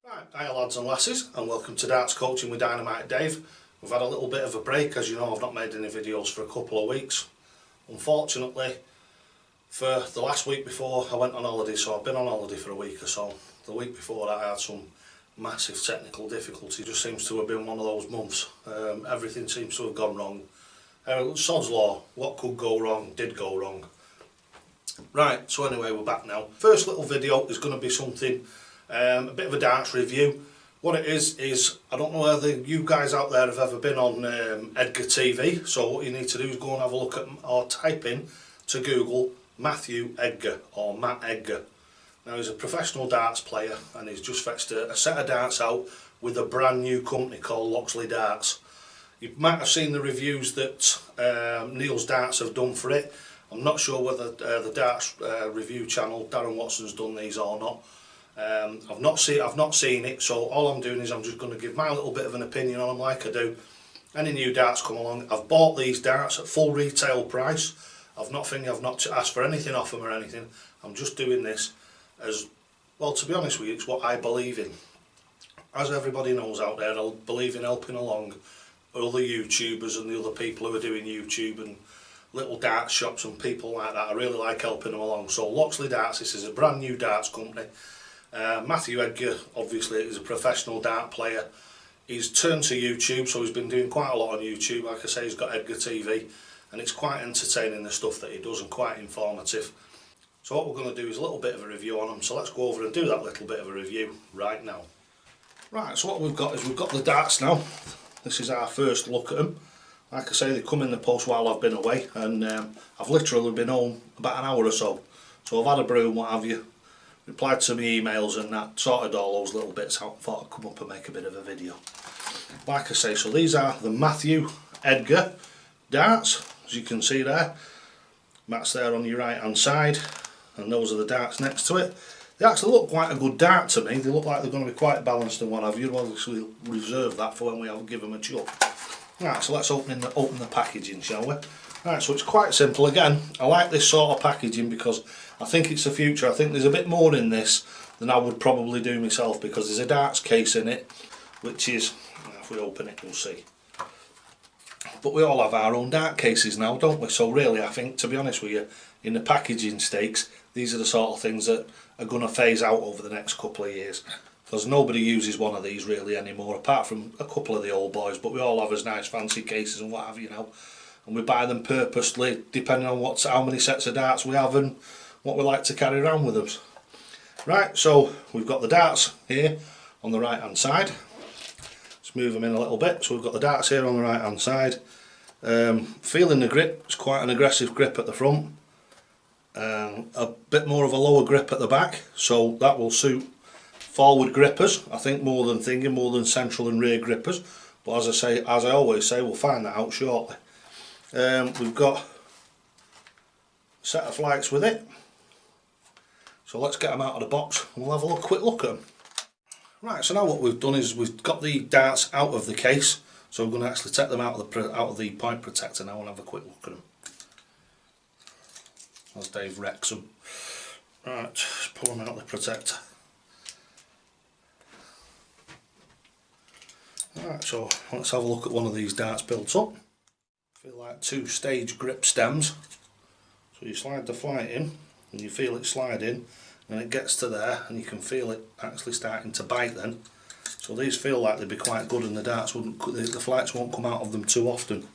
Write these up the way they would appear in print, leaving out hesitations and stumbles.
Right, hiya lads and lasses, and welcome to Darts Coaching with Dynamite Dave. We've had a little bit of a break, as you know. I've not made any videos for a couple of weeks. Unfortunately, for the last week before I went on holiday, so I've been on holiday for a week or so. The week before that I had some massive technical difficulty. It just seems to have been one of those months. Everything seems to have gone wrong. Sod's law, what could go wrong did go wrong. Right, so anyway, we're back now. First little video is going to be something, a bit of a darts review. What it is I don't know whether you guys out there have ever been on Edgar TV, so what you need to do is go and have a look at, or type in to Google Mathew Edgar or Matt Edgar. Now he's a professional darts player and he's just fetched a set of darts out with a brand new company called Loxley Darts. You might have seen the reviews that Neil's Darts have done for it. I'm not sure whether the darts review channel, Darren Watson's done these or not. I've not seen it, so all I'm doing is I'm just going to give my little bit of an opinion on them like I do. Any new darts come along, I've bought these darts at full retail price. I've not asked for anything off them or anything. I'm just doing this as, well, to be honest with you, it's what I believe in. As everybody knows out there, I believe in helping along other YouTubers and the other people who are doing YouTube and little darts shops and people like that. I really like helping them along. So Loxley Darts, this is a brand new darts company. Mathew Edgar obviously is a professional dart player. He's turned to YouTube, so he's been doing quite a lot on YouTube. Like I say, he's got Edgar TV and it's quite entertaining, the stuff that he does, and quite informative. So what we're going to do is a little bit of a review on him, so let's go over and do that little bit of a review right now. Right, so what we've got is we've got the darts now. This is our first look at them. Like I say, they come in the post while I've been away, and I've literally been home about an hour or so. So I've had a brew and what have you, replied to my emails and that, sorted all those little bits out, thought I'd come up and make a bit of a video. Like I say, so these are the Mathew Edgar darts, as you can see there. Matt's there on your right hand side, and those are the darts next to it. They actually look quite a good dart to me. They look like they're going to be quite balanced and what have you. We'll obviously reserve that for when we have give them a chuck. Right, so let's open the packaging, shall we? Right, so it's quite simple. Again, I like this sort of packaging because I think it's the future. I think there's a bit more in this than I would probably do myself, because there's a darts case in it, which is, if we open it, you'll see. But we all have our own dart cases now, don't we? So really, I think, to be honest with you, in the packaging stakes, these are the sort of things that are going to phase out over the next couple of years, because nobody uses one of these really anymore, apart from a couple of the old boys. But we all have as nice fancy cases and what have you now, and we buy them purposely depending on how many sets of darts we have and what we like to carry around with us. Right, so we've got the darts here on the right hand side. Let's move them in a little bit. So we've got the darts here on the right hand side. Feeling the grip, it's quite an aggressive grip at the front, a bit more of a lower grip at the back, so that will suit forward grippers, I think, more than central and rear grippers. But as I always say, we'll find that out shortly. We've got a set of flights with it, so let's get them out of the box and we'll have a quick look at them. Right, so now what we've done is we've got the darts out of the case, so we're going to actually take them out of the point protector now and have a quick look at them as Dave wrecks them. Right, just pull them out of the protector. Right, so let's have a look at one of these darts built up. Feel like two-stage grip stems. So you slide the flight in and you feel it slide in, and it gets to there and you can feel it actually starting to bite then. So these feel like they'd be quite good, and the darts the flights won't come out of them too often,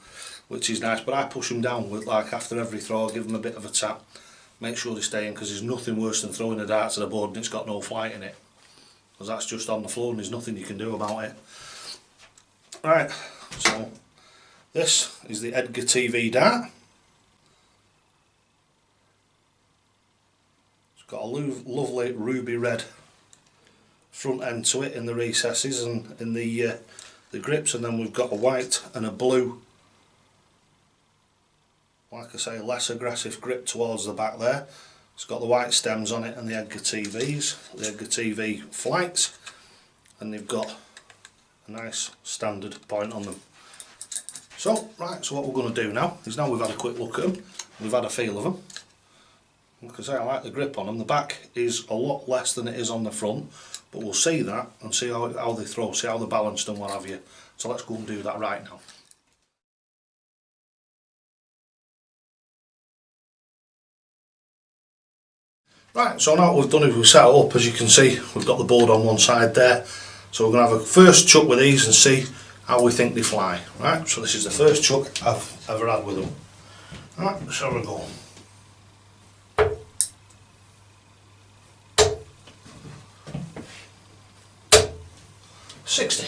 which is nice. But I push them down with, like, after every throw, I give them a bit of a tap, make sure they stay in, because there's nothing worse than throwing a dart to the board and it's got no flight in it, because that's just on the floor and there's nothing you can do about it. Right, so this is the Edgar TV dart. It's got a lovely ruby red front end to it in the recesses and in the grips, and then we've got a white and a blue, like I say, less aggressive grip towards the back there. It's got the white stems on it and the Edgar TVs, the Edgar TV flights, and they've got a nice standard point on them. So, right, so what we're going to do now is, now we've had a quick look at them, we've had a feel of them, Like I say, I like the grip on them. The back is a lot less than it is on the front, but we'll see that and see how they throw, see how they're balanced and what have you. So let's go and do that right now. Right, so now what we've done is we've set it up. As you can see, we've got the board on one side there. So we're going to have a first chuck with these and see how we think they fly. Right, so this is the first chuck I've ever had with them. Right, let's have a go. 60.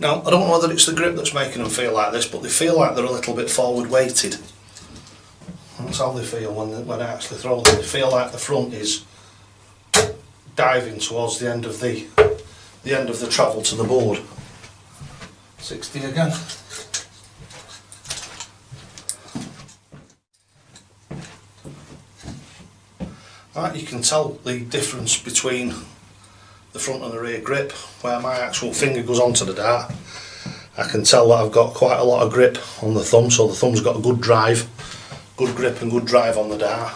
Now, I don't know whether it's the grip that's making them feel like this, but they feel like they're a little bit forward weighted. That's how they feel when I actually throw them. They feel like the front is diving towards the end of the travel to the board. 60 again. Right, you can tell the difference between the front and the rear grip. Where my actual finger goes onto the dart, I can tell that I've got quite a lot of grip on the thumb, so the thumb's got a good drive, good grip and good drive on the dart.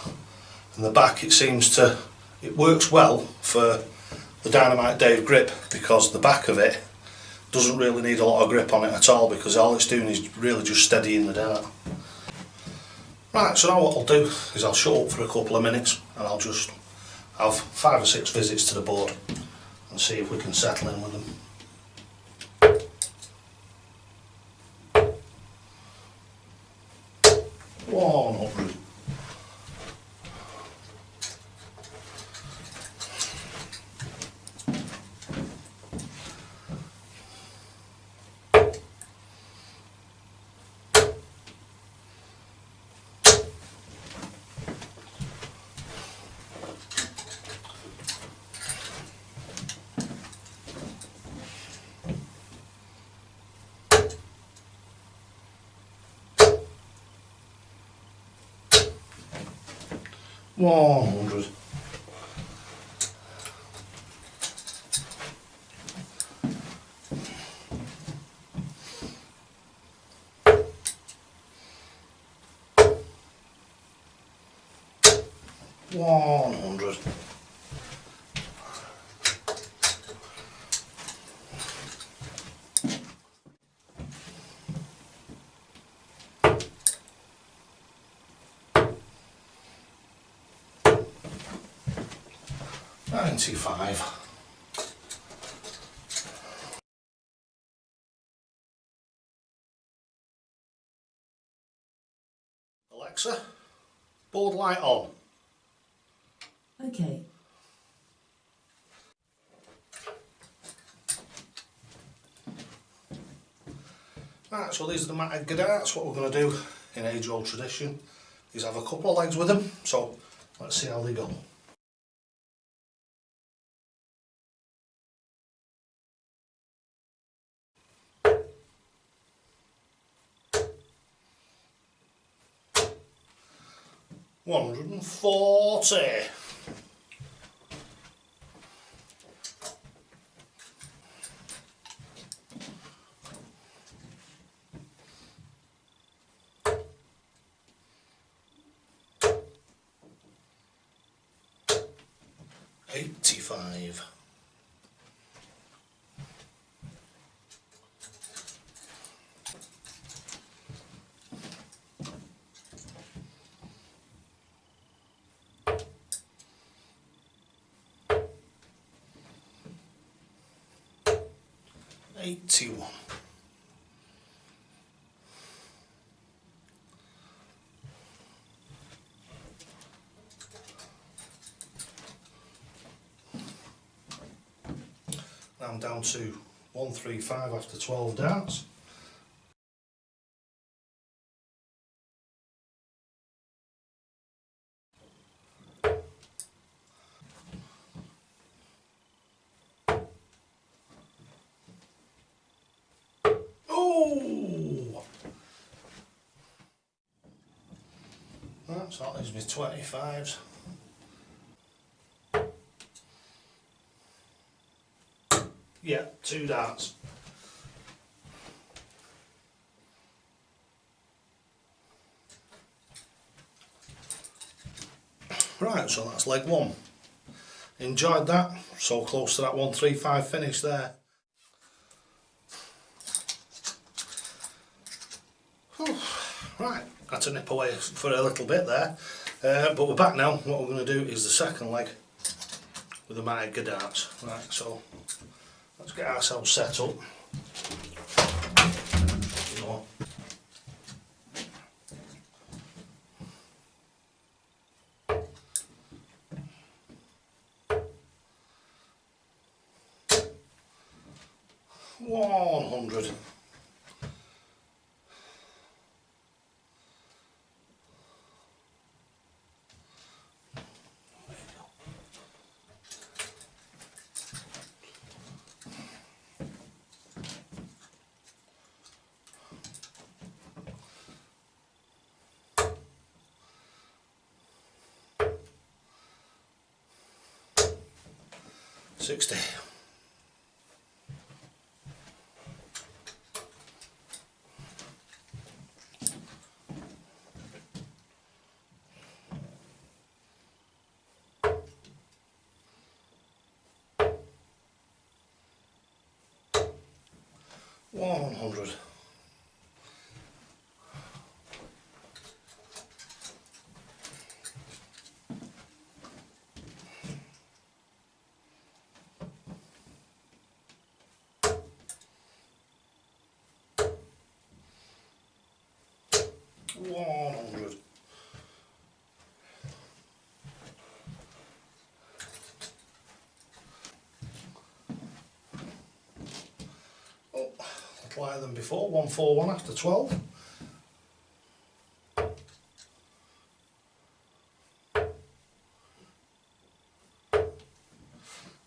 And the back, it works well for the Dynamite Dave grip, because the back of it doesn't really need a lot of grip on it at all, because all it's doing is really just steadying the dart. Right, so now what I'll do is I'll shut up for a couple of minutes and I'll just have 5 or 6 visits to the board and see if we can settle in with them. 100. $95. Alexa, board light on. Okay. Right, so these are the Mathew Edgar darts. What we're going to do in age-old tradition is have a couple of legs with them. So let's see how they go. $140. $85. $81. Now I'm down to 135 after 12 darts. Oh! Right, so that leaves me 25s. Yeah, 2 darts. Right, so that's leg one. Enjoyed that, so close to that 135 finish there. Whew. Right, had to nip away for a little bit there, but we're back now. What we're going to do is the second leg with the Mathew Edgar darts. Right, so let's get ourselves set up. So, $100. $60. $100. $100. Oh, little higher than before. 141 after 12.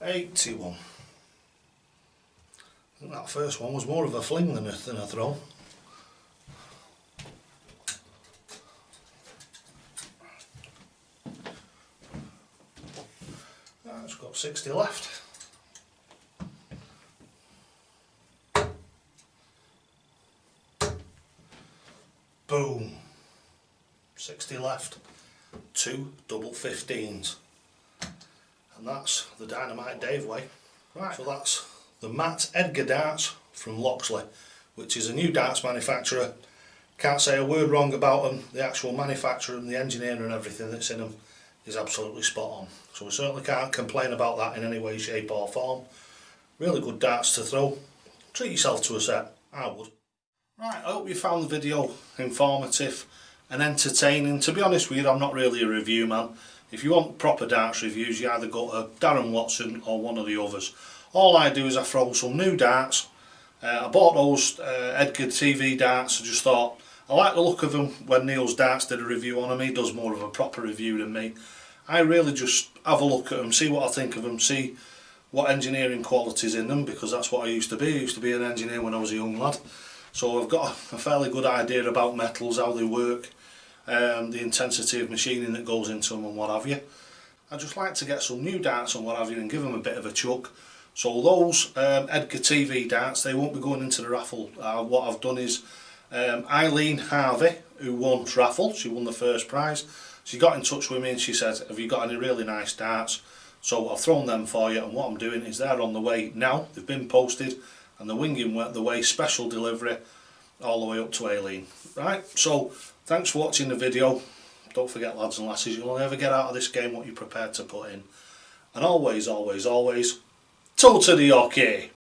$81. I think that first one was more of a fling than a throw. It's got 60 left. Boom. 60 left. 2 double 15s. And that's the Dynamite Dave way. Right, so that's the Mathew Edgar darts from Loxley, which is a new darts manufacturer. Can't say a word wrong about them. The actual manufacturer and the engineering and everything that's in them is absolutely spot on. So we certainly can't complain about that in any way, shape or form. Really good darts to throw. Treat yourself to a set, I would. Right, I hope you found the video informative and entertaining. To be honest with you, I'm not really a review man. If you want proper darts reviews, you either go to Darren Watson or one of the others. All I do is I throw some new darts. I bought those Edgar TV darts. I just thought, I like the look of them. When Neil's Darts did a review on them, he does more of a proper review than me. I really just have a look at them, see what I think of them, see what engineering qualities in them, because that's what I used to be. I used to be an engineer when I was a young lad. So I've got a fairly good idea about metals, how they work, the intensity of machining that goes into them and what have you. I just like to get some new darts and what have you and give them a bit of a chuck. So those Edgar TV darts, they won't be going into the raffle. What I've done is Eileen Harvey, who won the raffle, she won the first prize. She got in touch with me and she said, have you got any really nice darts? So I've thrown them for you, and what I'm doing is they're on the way now. They've been posted and they're winging the way, special delivery all the way up to Eileen. Right, so thanks for watching the video. Don't forget, lads and lasses, you'll never get out of this game what you're prepared to put in. And always, always, always, toe to the hockey.